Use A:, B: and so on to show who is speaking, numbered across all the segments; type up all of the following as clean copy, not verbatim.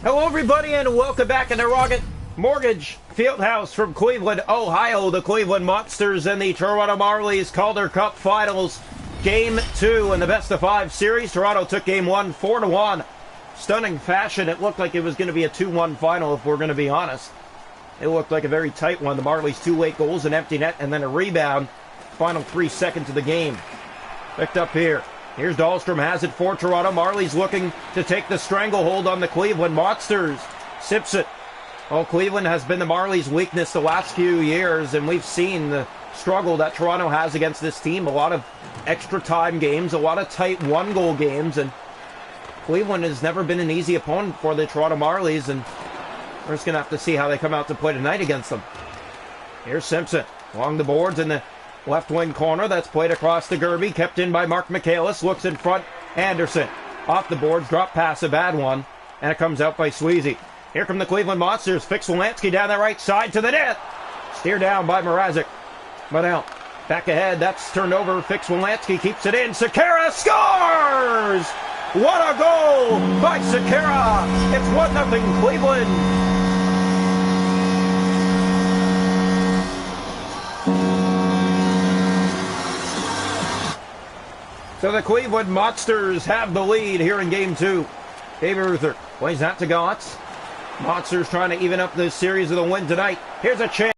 A: Hello, everybody, and welcome back in the Rocket Mortgage Fieldhouse from Cleveland, Ohio. The Cleveland Monsters and the Toronto Marlies Calder Cup Finals, Game 2 in the best-of-5 series. Toronto took Game 1 4-1. Stunning fashion. It looked like it was going to be a 2-1 final, if we're going to be honest. It looked like a very tight one. The Marlies 2 late goals, an empty net, and then a rebound. Final 3 seconds of the game. Picked up here. Here's Dahlstrom, has it for Toronto. Marlies looking to take the stranglehold on the Cleveland Monsters. Sips it. Well, Cleveland has been the Marlies' weakness the last few years, and we've seen the struggle that Toronto has against this team. A lot of extra time games, a lot of tight one-goal games, and Cleveland has never been an easy opponent for the Toronto Marlies, and we're just going to have to see how they come out to play tonight against them. Here's Simpson along the boards in the left wing corner. That's played across to Gerby. Kept in by Mark Michaelis. Looks in front. Anderson off the boards. Drop pass, a bad one. And it comes out by Sweezy. Here come the Cleveland Monsters. Fix Wolanski down the right side to the net. Steered down by Mrazek. But out. Back ahead. That's turned over. Fix Wolanski keeps it in. Sekera scores! What a goal by Sekera! It's 1-0 Cleveland. So the Cleveland Monsters have the lead here in Game 2. David Ruther plays that to Gauntz. Monsters trying to even up the series of the win tonight. Here's a chance.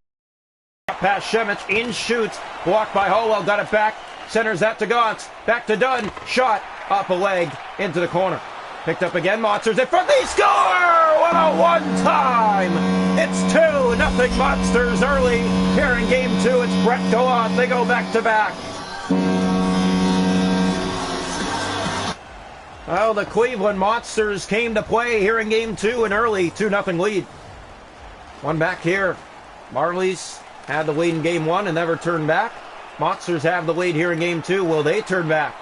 A: Pass Shemich. In shoots. Blocked by Holwell. Got it back. Centers that to Gauntz. Back to Dunn. Shot. Up a leg. Into the corner. Picked up again. Monsters in front. They score! What a one-time! It's 2-0 Monsters early. Here in Game 2, it's Brett Gallant. They go back-to-back. Well, the Cleveland Monsters came to play here in Game 2, an early 2-0 lead. One back here. Marlies had the lead in Game 1 and never turned back. Monsters have the lead here in Game 2. Will they turn back?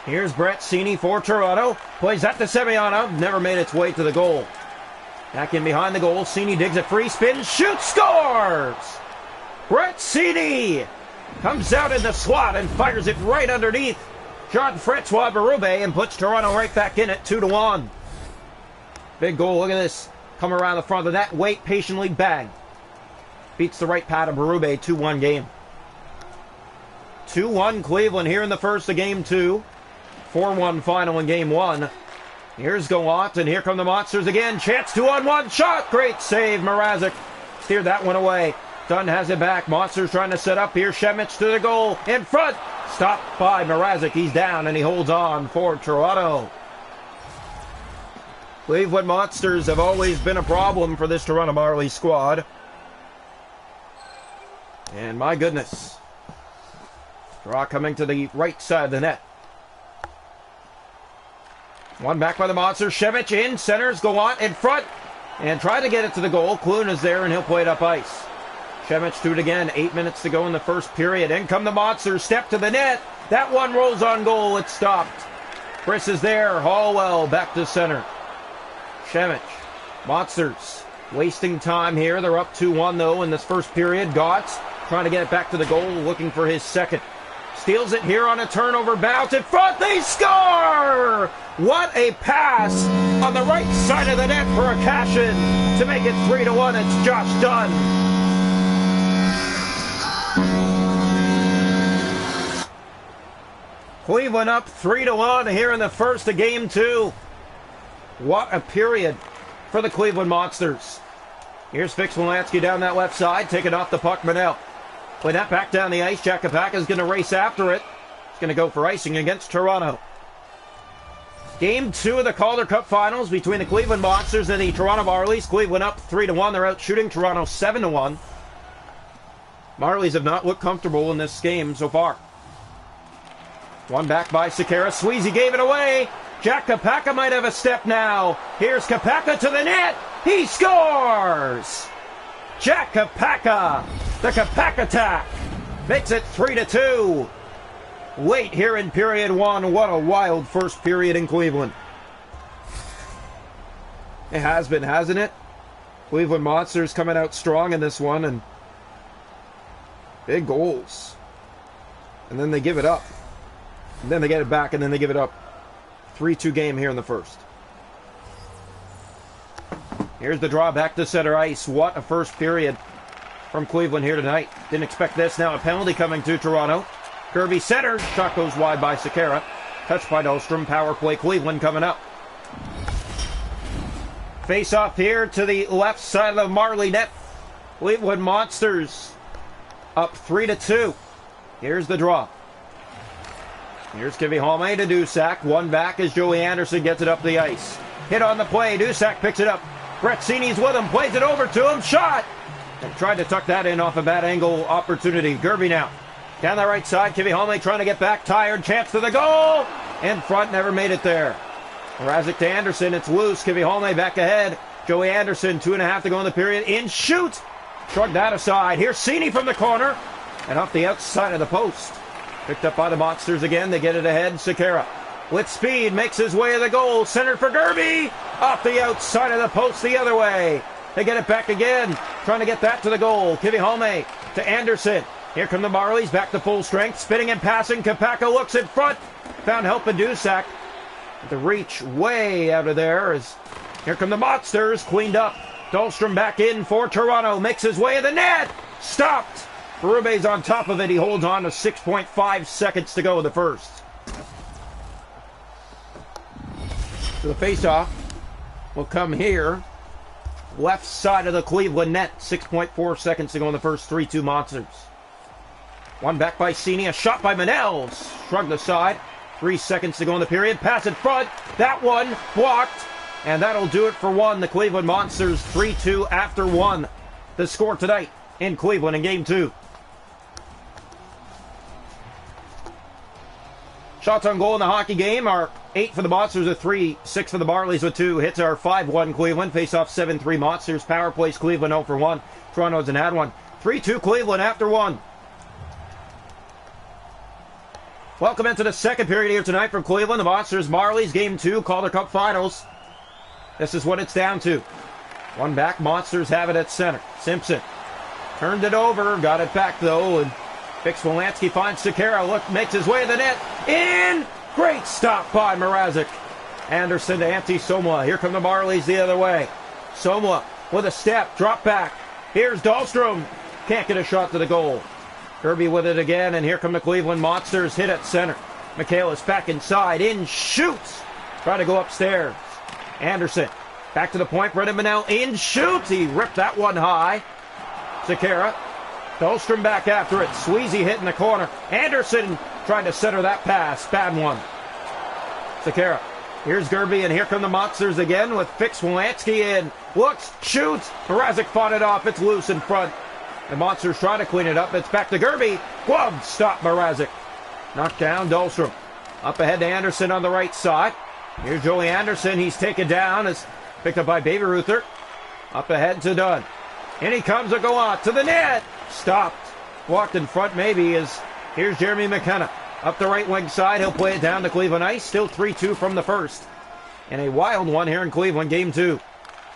A: Here's Brett Cini for Toronto. Plays that to Semyonov. Never made its way to the goal. Back in behind the goal. Cini digs a free spin. Shoots. Scores! Brett Cini comes out in the slot and fires it right underneath Jean-Francois Berube and puts Toronto right back in at 2-1. Big goal. Look at this. Come around the front of the net. Wait patiently. Bang. Beats the right pad of Berube. 2-1 game. 2-1 Cleveland here in the first of Game 2. 4-1 final in Game 1. Here's Gallant, and here come the Monsters again. Chance 2-on-1 shot. Great save. Mrazek steered that one away. Dunn has it back. Monsters trying to set up here. Shemich to the goal. In front. Stopped by Mrazek. He's down, and he holds on for Toronto. Cleveland Monsters have always been a problem for this Toronto Marlies squad. And my goodness. Draw coming to the right side of the net. One back by the Monsters. Shemich in. Centers. Gallant in front. And try to get it to the goal. Clune is there, and he'll play it up ice. Shemich do it again. 8 minutes to go in the first period. In come the Monsters. Step to the net. That one rolls on goal. It's stopped. Briss is there. Holwell back to center. Shemich. Monsters wasting time here. They're up 2-1 though in this first period. Gauntz trying to get it back to the goal. Looking for his second. Steals it here on a turnover bounce. In front. They score! What a pass on the right side of the net for a cash-in to make it 3-1. It's Josh Dunn. Cleveland up 3-1 here in the first of Game 2. What a period for the Cleveland Monsters. Here's Fix Wolanski down that left side, taking off the puck. Manel. Play that back down the ice. Jack Kapaka is going to race after it. He's going to go for icing against Toronto. Game 2 of the Calder Cup Finals between the Cleveland Monsters and the Toronto Marlies. Cleveland up 3-1. They're out shooting Toronto 7-1. Marlies have not looked comfortable in this game so far. One back by Sekera. Sweezy gave it away. Jack Kapaka might have a step now. Here's Kapaka to the net. He scores! Jack Kapaka, the Kapaka attack, makes it 3-2. Late here in period 1. What a wild first period in Cleveland. It has been, hasn't it? Cleveland Monsters coming out strong in this one, and big goals. And then they give it up. And then they get it back, and then they give it up. 3-2 game here in the first. Here's the draw back to center ice. What a first period from Cleveland here tonight. Didn't expect this. Now a penalty coming to Toronto. Kirby centers. Shot goes wide by Sekera. Touched by Dahlstrom. Power play Cleveland coming up. Face off here to the left side of the Marley net. Cleveland Monsters up 3-2. Here's the draw. Here's Kivihalme to Dusak. One back as Joey Anderson gets it up the ice. Hit on the play. Dusak picks it up. Bretzini's with him. Plays it over to him. Shot! And tried to tuck that in off a bad angle opportunity. Gerby now. Down the right side. Kivihalme trying to get back. Tired. Chance to the goal. In front. Never made it there. Mrazek to Anderson. It's loose. Kivihalme back ahead. Joey Anderson. 2.5 to go in the period. In shoot. Shrugged that aside. Here's Cini from the corner. And off the outside of the post. Picked up by the Monsters again. They get it ahead. Sekera with speed makes his way to the goal. Centered for Gerby. Off the outside of the post the other way. They get it back again. Trying to get that to the goal. Kivihalme to Anderson. Here come the Marlies. Back to full strength. Spinning and passing. Kapaka looks in front. Found help in Dusak. The reach way out of there. As here come the Monsters. Cleaned up. Dahlstrom back in for Toronto. Makes his way to the net. Stopped. Berube's on top of it. He holds on to 6.5 seconds to go in the first. So the faceoff will come here. Left side of the Cleveland net. 6.4 seconds to go in the first. 3-2 Monsters. One back by Cini. A shot by Manels. Shrugged aside. 3 seconds to go in the period. Pass in front. That one blocked. And that'll do it for one. The Cleveland Monsters 3-2 after one. The score tonight in Cleveland in Game 2. Shots on goal in the hockey game are 8 for the Monsters with 3, 6 for the Marlies with 2. Hits are 5-1 Cleveland. Face off 7-3 Monsters. Power plays Cleveland 0 for 1. Toronto hasn't had one. 3-2 Cleveland after one. Welcome into the second period here tonight from Cleveland. The Monsters Marlies Game 2 Calder Cup Finals. This is what it's down to. One back. Monsters have it at center. Simpson turned it over. Got it back though. And Fix-Wolansky finds Sekera. Look, makes his way to the net. In! Great stop by Mrazek. Anderson to Antti Somla. Here come the Marlies the other way. Somla with a step. Drop back. Here's Dahlstrom. Can't get a shot to the goal. Kirby with it again. And here come the Cleveland Monsters. Hit at center. Michaelis back inside. In shoots. Trying to go upstairs. Anderson back to the point. Brendan Manel in shoots. He ripped that one high. Sekera. Dahlstrom back after it. Sweezy hit in the corner. Anderson trying to center that pass. Bad one. Sekera. Here's Gerby, and here come the Monsters again with Fix-Wolansky in. Looks, shoots. Mrazek fought it off. It's loose in front. The Monsters trying to clean it up. It's back to Gerby. Glove stop Mrazek. Knocked down Dahlstrom. Up ahead to Anderson on the right side. Here's Joey Anderson. He's taken down. It's picked up by Baby Ruther. Up ahead to Dunn. In he comes to go out to the net. Stopped. Walked in front maybe as here's Jeremy McKenna. Up the right wing side. He'll play it down to Cleveland ice. Still 3-2 from the first. And a wild one here in Cleveland. Game 2.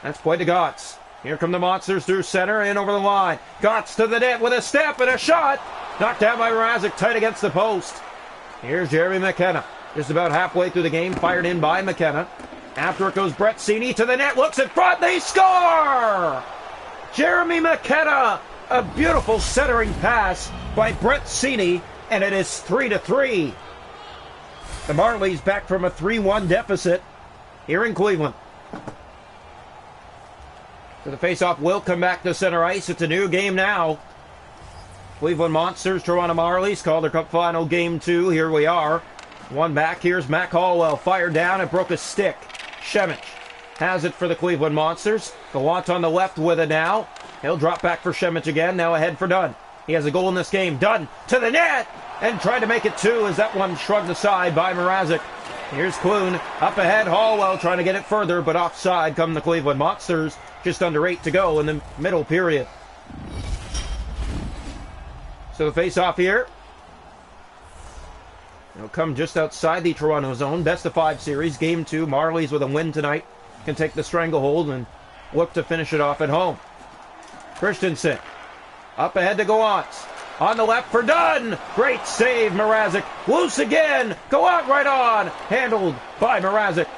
A: That's played to Gotts. Here come the Monsters through center and over the line. Gotts to the net with a step and a shot. Knocked down by Mrazek. Tight against the post. Here's Jeremy McKenna. Just about halfway through the game. Fired in by McKenna. After it goes Brett Cini to the net. Looks in front. They score! Jeremy McKenna. A beautiful centering pass by Brett Cini, and it is 3-3. The Marlies back from a 3-1 deficit here in Cleveland. So the faceoff will come back to center ice. It's a new game now. Cleveland Monsters, Toronto Marlies, Calder Cup Final Game 2. Here we are. One back. Here's Mac Hallwell. Fired down and broke a stick. Shemich has it for the Cleveland Monsters. Gallant on the left with it now. He'll drop back for Shemich again. Now ahead for Dunn. He has a goal in this game. Dunn to the net and tried to make it 2 as that one shrugged aside by Mrazek. Here's Clune up ahead. Hallwell trying to get it further, but offside come the Cleveland Monsters. Just under 8 to go in the middle period. So the face-off here. It'll come just outside the Toronto zone. Best of 5 series. Game 2. Marlies with a win tonight can take the stranglehold and look to finish it off at home. Christensen up ahead to Gallants. On the left for Dunn. Great save, Mrazek. Loose again. Go out right on. Handled by Mrazek.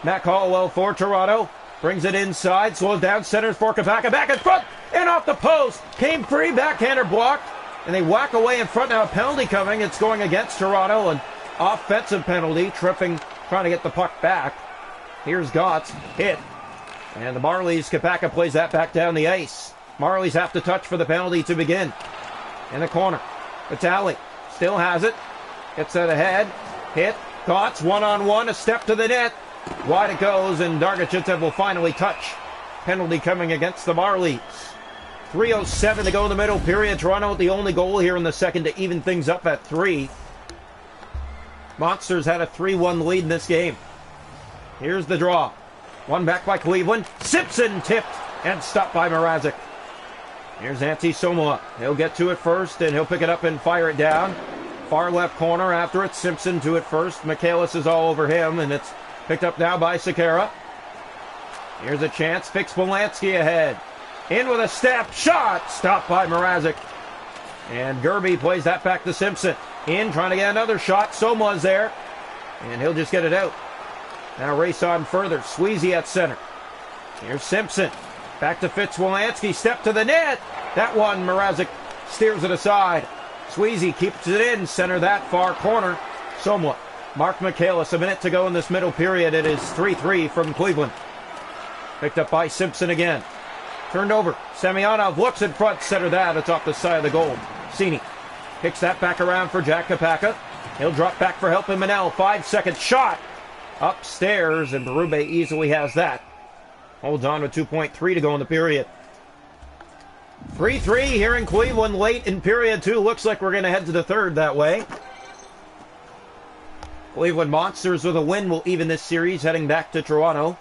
A: Mac Hallwell for Toronto. Brings it inside, slows down, centers for Kapaka, back in front, and off the post. Came free, backhander blocked, and they whack away in front. Now a penalty coming. It's going against Toronto, an offensive penalty, tripping, trying to get the puck back. Here's Gotts, hit, and the Marlies, Kapaka plays that back down the ice. Marlies have to touch for the penalty to begin. In the corner, Vitale still has it, gets it ahead, hit, Gotts one-on-one, a step to the net. Wide it goes, and Dargachitsev will finally touch. Penalty coming against the Marlies. 3:07 to go in the middle period. Toronto with the only goal here in the second to even things up at 3. Monsters had a 3-1 lead in this game. Here's the draw. One back by Cleveland. Simpson tipped and stopped by Mrazek. Here's Antti Suomela. He'll get to it first, and he'll pick it up and fire it down. Far left corner after it. Simpson to it first. Michaelis is all over him, and it's picked up now by Sekera. Here's a chance. Fix Polanski ahead. In with a step. Shot. Stopped by Mrazek. And Gerby plays that back to Simpson. In, trying to get another shot. Suomela's there. And he'll just get it out. Now race on further. Sweezy at center. Here's Simpson. Back to Fitzwilansky. Step to the net. That one, Mrazek steers it aside. Sweezy keeps it in. Center that far corner. Suomela. Mark Michaelis, a minute to go in this middle period. It is 3-3 from Cleveland. Picked up by Simpson again. Turned over. Semyonov looks in front. Center that. It's off the side of the goal. Cini picks that back around for Jack Kapaka. He'll drop back for help in Manel. 5-second shot. Upstairs, and Berube easily has that. Holds on with 2.3 to go in the period. 3-3 here in Cleveland late in period 2. Looks like we're going to head to the third that way. Cleveland Monsters with a win will even this series, heading back to Toronto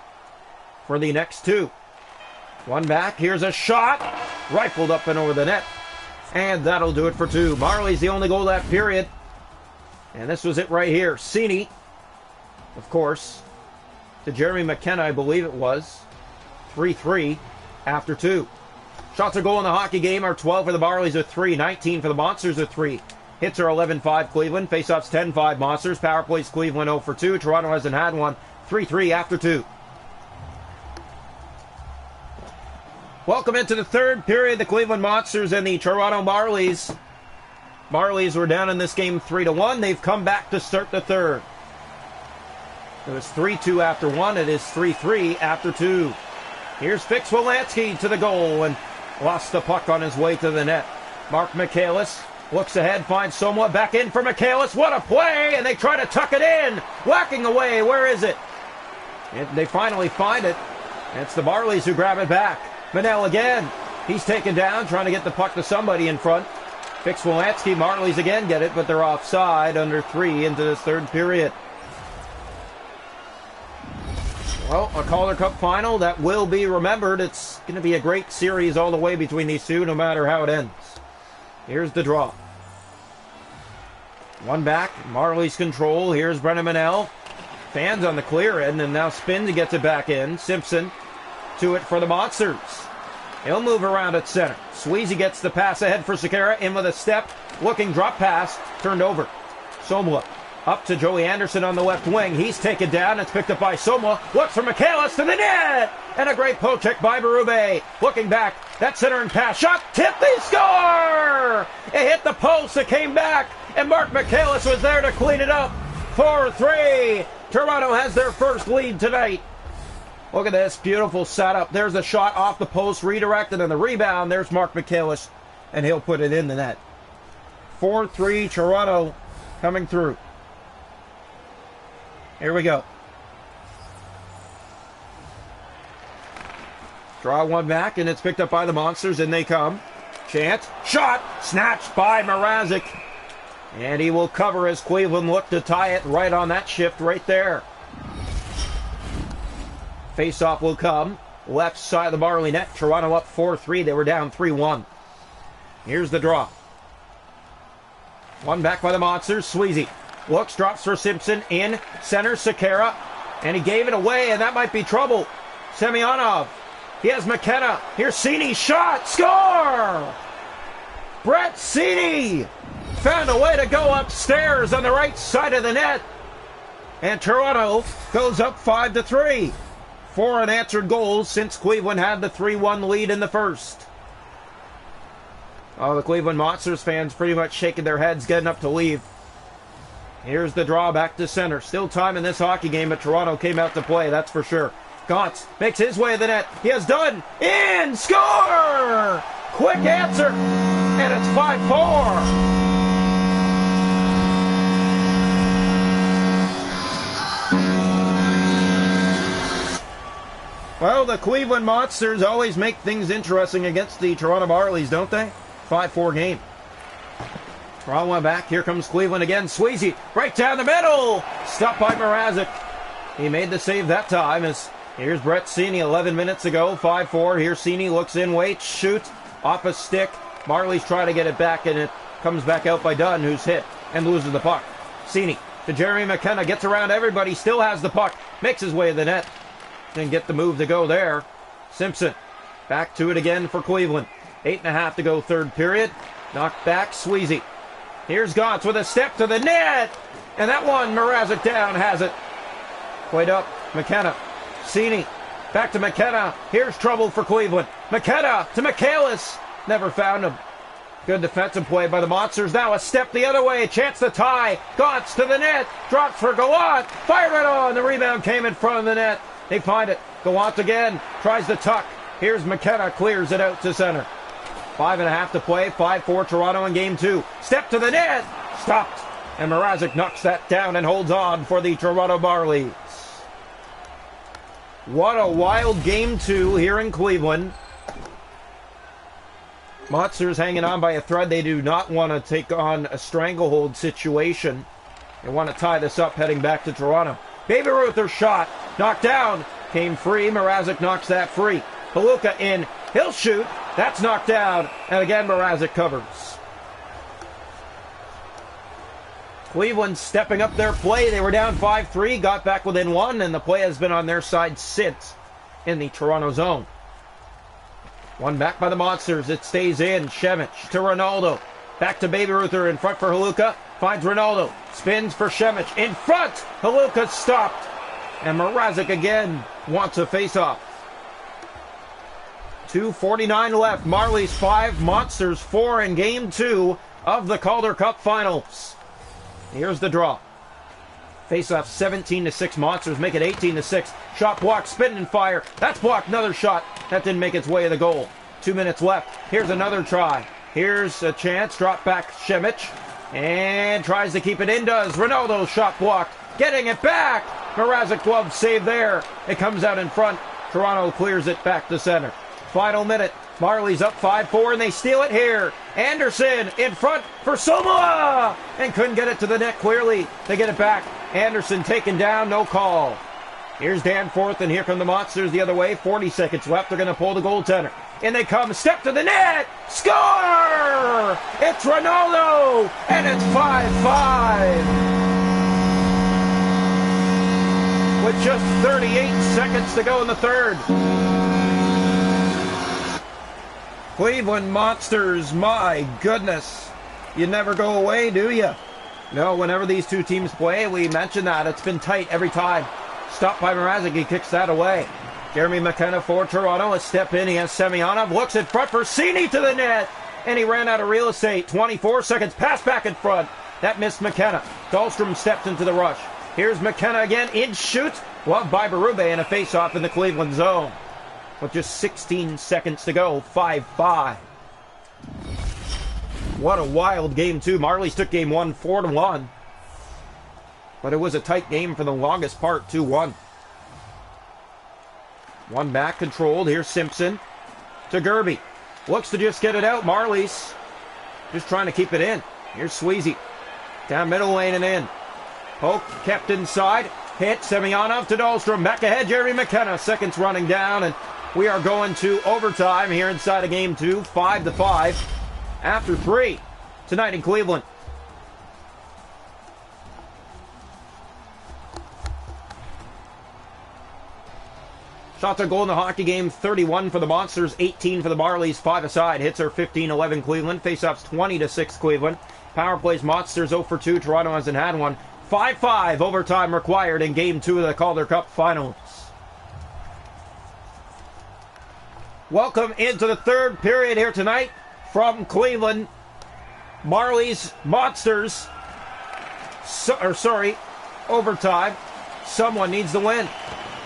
A: for the next 2. One back. Here's a shot. Rifled up and over the net. And that'll do it for 2. Marley's the only goal that period. And this was it right here. Cini, of course, to Jeremy McKenna, I believe it was. 3-3 after 2. Shots are goal in the hockey game are 12 for the Marlies with 3. 19 for the Monsters with 3. Hits are 11-5 Cleveland. Faceoffs 10-5 Monsters. Power plays Cleveland 0 for 2. Toronto hasn't had one. 3-3 after 2. Welcome into the third period. The Cleveland Monsters and the Toronto Marlies. Marlies were down in this game 3-1. They've come back to start the third. It was 3-2 after 1. It is 3-3 after 2. Here's Fitzwilansky to the goal and lost the puck on his way to the net. Mark Michaelis looks ahead, finds Suomela, back in for Michaelis. What a play! And they try to tuck it in. Whacking away. Where is it? And they finally find it. And it's the Marlies who grab it back. Manel again. He's taken down, trying to get the puck to somebody in front. Fitzwilansky, Marlies again get it, but they're offside. Under 3 into this third period. Well, a Calder Cup final that will be remembered. It's going to be a great series all the way between these two, no matter how it ends. Here's the draw. One back, Marlies control. Here's Brennan Manel. Fans on the clear end, and now spins and gets it back in. Simpson to it for the Monsters. He'll move around at center. Sweezy gets the pass ahead for Sekera. In with a step. Looking drop pass. Turned over. Suomela up to Joey Anderson on the left wing. He's taken down. It's picked up by Suomela. Looks for Michaelis to the net. And a great poke check by Berube. Looking back. That center and pass. Shot. Tip. They score! It hit the post. It came back. And Mark Michaelis was there to clean it up. 4-3. Toronto has their first lead tonight. Look at this beautiful setup. There's a shot off the post, redirected, and the rebound. There's Mark Michaelis, and he'll put it in the net. 4-3 Toronto coming through. Here we go. Draw one back, and it's picked up by the Monsters, and they come. Chance. Shot. Snatched by Mrazek. And he will cover as Cleveland look to tie it right on that shift right there. Face-off will come. Left side of the Marley net. Toronto up 4-3. They were down 3-1. Here's the draw. One back by the Monsters. Sweezy looks, drops for Simpson. In center, Sekera. And he gave it away, and that might be trouble. Semyonov. He has McKenna. Here's Cini. Shot. Score! Brett Cini found a way to go upstairs on the right side of the net. And Toronto goes up 5-3. 4 unanswered goals since Cleveland had the 3-1 lead in the first. Oh, the Cleveland Monsters fans pretty much shaking their heads, getting up to leave. Here's the draw back to center. Still time in this hockey game, but Toronto came out to play, that's for sure. Gauntz makes his way to the net. He has done. In! Score! Quick answer. And it's 5-4. Well, the Cleveland Monsters always make things interesting against the Toronto Marlies, don't they? 5-4 game. Toronto went back. Here comes Cleveland again. Sweezy right down the middle. Stopped by Mrazek. He made the save that time. As here's Brett Seney 11 minutes ago. 5-4. Here Seney looks in, waits, shoots. Off a stick. Marlies try to get it back, and it comes back out by Dunn, who's hit and loses the puck. Seney to Jeremy McKenna. Gets around everybody. Still has the puck. Makes his way to the net. Didn't get the move to go there. Simpson back to it again for Cleveland. 8.5 to go third period. Knocked back. Sweezy. Here's Gauntz with a step to the net. And that one, Mrazek down, has it. Played up. McKenna. Seney. Back to McKenna. Here's trouble for Cleveland. McKenna to Michaelis. Never found him. Good defensive play by the Monsters. Now a step the other way. A chance to tie. Gauntz to the net. Drops for Gallant. Fired it on. The rebound came in front of the net. They find it. Gallant again. Tries to tuck. Here's McKenna. Clears it out to center. 5.5 to play. 5-4 Toronto in game 2. Step to the net. Stopped. And Mrazek knocks that down and holds on for the Toronto Marlies. What a wild game 2 here in Cleveland. Monsters hanging on by a thread. They do not want to take on a stranglehold situation. They want to tie this up heading back to Toronto. Baby Ruther shot. Knocked down. Came free. Mrazek knocks that free. Haluka in. He'll shoot. That's knocked down. And again, Mrazek covers. Cleveland stepping up their play. They were down 5-3. Got back within 1. And the play has been on their side since in the Toronto zone. One back by the Monsters. It stays in. Šemić to Ronaldo. Back to Baby Ruther in front for Haluka. Finds Ronaldo. Spins for Šemić. In front. Haluka stopped. And Mrazek again wants a face-off. 2:49 left. Marlies 5, Monsters 4 in game 2 of the Calder Cup Finals. Here's the draw. Face-off 17-6. Monsters make it 18-6. Shot blocked. Spin and fire. That's blocked. Another shot. That didn't make its way to the goal. 2 minutes left. Here's another try. Here's a chance. Drop back Šemić. And tries to keep it in. Does. Ronaldo shot blocked. Getting it back. Mrazek glove save there. It comes out in front. Toronto clears it back to center. Final minute. Marlies up 5-4 and they steal it here. Anderson in front for Somoa. And couldn't get it to the net clearly. They get it back. Anderson taken down. No call. Here's Danforth and here come the Monsters the other way. 40 seconds left. They're going to pull the goaltender. In they come. Step to the net. Score! It's Ronaldo. And it's 5-5. With just 38 seconds to go in the third. Cleveland Monsters, my goodness. You never go away, do you? No, whenever these two teams play, we mention that. It's been tight every time. Stopped by Mrazek, he kicks that away. Jeremy McKenna for Toronto, a step in, he has Semyonov, looks in front for Seney to the net. And he ran out of real estate. 24 seconds, pass back in front. That missed McKenna. Dahlstrom stepped into the rush. Here's McKenna again, in shoot. Loved by Berube and a face-off in the Cleveland zone. With just 16 seconds to go, 5-5. What a wild game, too. Marlies took game 1 4-1. But it was a tight game for the longest part, 2-1. One back controlled. Here's Simpson to Gerby. Looks to just get it out. Marlies just trying to keep it in. Here's Sweezy. Down middle lane and in. Poke kept inside. Hit. Semyonov to Dahlstrom. Back ahead. Jeremy McKenna. Seconds running down. And we are going to overtime here inside of game 2. 5-5. After 3 tonight in Cleveland. Shots on goal in the hockey game, 31 for the Monsters, 18 for the Marlies, 5 aside. Hits are 15-11 Cleveland. Faceoffs 20-6 Cleveland. Power plays Monsters 0 for 2. Toronto hasn't had one. 5-5 overtime required in game 2 of the Calder Cup Finals. Welcome into the third period here tonight from Cleveland. Marlies Monsters, overtime. Someone needs to win.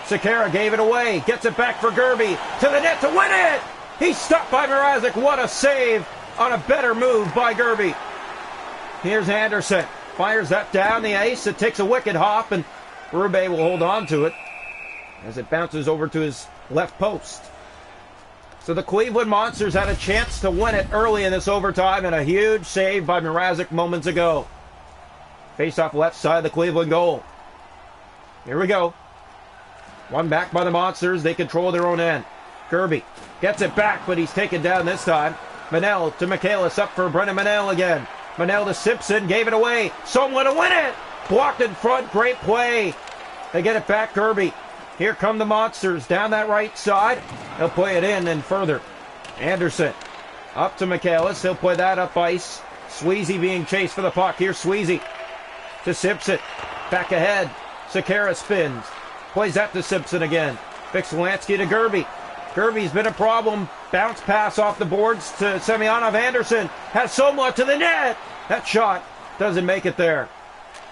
A: Sakara gave it away, gets it back for Gerby, to the net to win it! He's stopped by Mrazek. What a save on a better move by Gerby. Here's Anderson, fires that down the ice. It takes a wicked hop, and Berube will hold on to it as it bounces over to his left post. So the Cleveland Monsters had a chance to win it early in this overtime, and a huge save by Mrazek moments ago. Face off left side of the Cleveland goal. Here we go. One back by the Monsters. They control their own end. Gerby gets it back, but he's taken down this time. Manel to Michaelis, up for Brennan Manel again. Manel to Simpson, gave it away. Someone to win it! Blocked in front, great play. They get it back, Gerby. Here come the Monsters down that right side. He'll play it in and further. Anderson up to Michaelis. He'll play that up ice. Sweezy being chased for the puck. Here's Sweezy to Simpson. Back ahead. Sakara spins. Plays that to Simpson again. Fix-Wolansky to Gerby. Gerby's been a problem. Bounce pass off the boards to Semyonov. Anderson has Somla to the net. That shot doesn't make it there.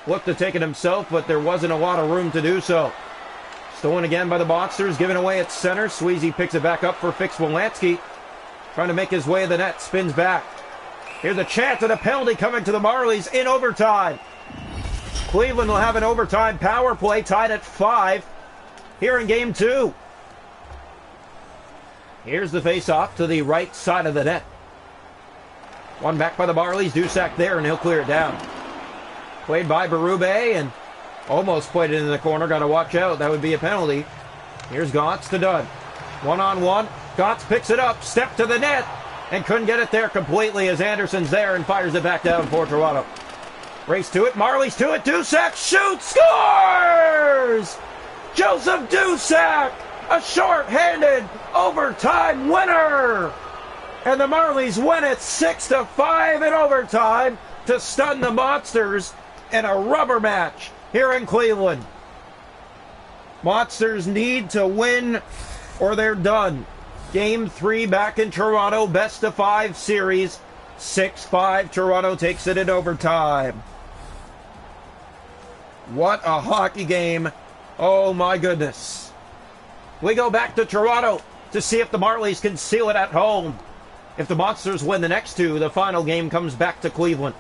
A: Looked to take it himself, but there wasn't a lot of room to do so. Stolen again by the Monsters, given away at center. Sweezy picks it back up for Fix-Wolansky. Trying to make his way to the net, spins back. Here's a chance at a penalty coming to the Marlies in overtime. Cleveland will have an overtime power play tied at 5 here in Game 2. Here's the face-off to the right side of the net. One back by the Marlies. Dusak there, and he'll clear it down. Played by Berube, and almost played it in the corner. Got to watch out. That would be a penalty. Here's Gauntz to Dunn. One-on-one. Gauntz picks it up. Step to the net. And couldn't get it there completely as Anderson's there and fires it back down for Toronto. Race to it. Marlies to it. Dusak shoots. Scores! Joseph Dusak! A short-handed overtime winner! And the Marlies win it 6-5 in overtime to stun the Monsters in a rubber match here in Cleveland. Monsters need to win or they're done. Game 3 back in Toronto, best-of-5 series. 6-5, Toronto takes it in overtime. What a hockey game. Oh my goodness. We go back to Toronto to see if the Marlies can seal it at home. If the Monsters win the next two, the final game comes back to Cleveland.